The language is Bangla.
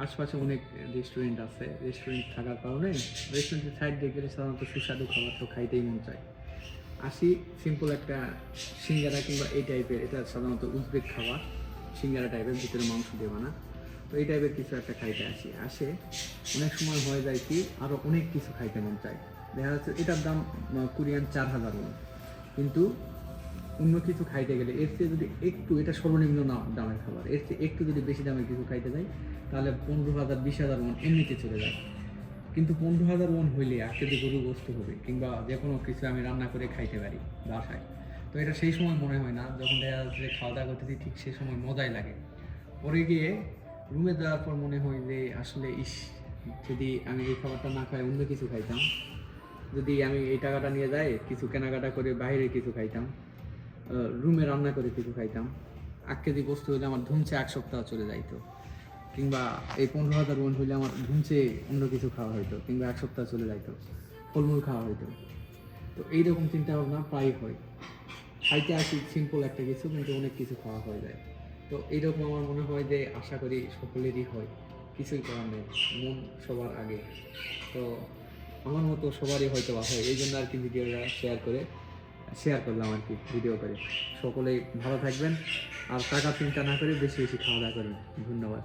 আশপাশে অনেক রেস্টুরেন্ট আছে। রেস্টুরেন্ট থাকার কারণে রেস্টুরেন্টের সাইড দিয়ে গেলে সাধারণত সুস্বাদু খাবার তো খাইতেই মন চায়। আসি সিম্পল একটা সিঙ্গারা কিংবা এই টাইপের, এটা সাধারণত উজবেক খাবার, সিঙ্গারা টাইপের, ভিতরে মাংস দিয়ে বানা। তো এই টাইপের কিছু একটা খাইতে আসে অনেক সময় হয়ে যায় কি আরও অনেক কিছু খাইতে মন চায়। দেখা যাচ্ছে এটার দাম কোরিয়ান 4000 ওয়ান, কিন্তু অন্য কিছু খাইতে গেলে এর চেয়ে যদি একটু, এটা সর্বনিম্ন দামের খাবার, এর চেয়ে একটু যদি বেশি দামের কিছু খাইতে যাই তাহলে 15,000 20,000 ওয়ান এমনিতে চলে যায়। কিন্তু 15,000 ওয়ান হইলে 1 কেজি গরুর গোস্ত হবে, কিংবা যে কোনো কিছু আমি রান্না করে খাইতে পারি বাসায়। তো এটা সেই সময় মনে হয় না, যখন দেখা যাচ্ছে খাওয়া দাওয়া করতেছি ঠিক সেই সময় মজাই লাগে। পরে গিয়ে রুমে যাওয়ার পর মনে হয় যে আসলে যদি আমি এই খাবারটা না খাই অন্য কিছু খাইতাম, যদি আমি এই টাকাটা নিয়ে যাই কিছু কেনাকাটা করে বাইরে কিছু খাইতাম, রুমে রান্না করে কিছু খাইতাম, 1 কেজি গোস্ত হইলে আমার ধুমছে 1 সপ্তাহ চলে যাইতো। কিংবা এই 15,000 ওয়ান হইলে আমার ধুমছে অন্য কিছু খাওয়া হইতো, কিংবা 1 সপ্তাহ চলে যাইতো, ফলমূল খাওয়া হইতো। তো এইরকম চিন্তা ভাবনা প্রায় হয়। খাইতে আসি সিম্পল একটা কিছু, কিন্তু অনেক কিছু খাওয়া হয়ে যায়। তো এইরকম আমার মনে হয় যে আশা করি সকলেরই হয়, কিছুই করার নেই, মন সবার আগে। তো আমার মতো সবারই হয়তো বা হয়, এই জন্য আর কি ভিডিওটা শেয়ার করলাম আর কি, ভিডিও করে। সকলেই ভালো থাকবেন, আর টাকা চিন্তা না করে বেশি বেশি খাওয়া দাওয়া করবেন। ধন্যবাদ।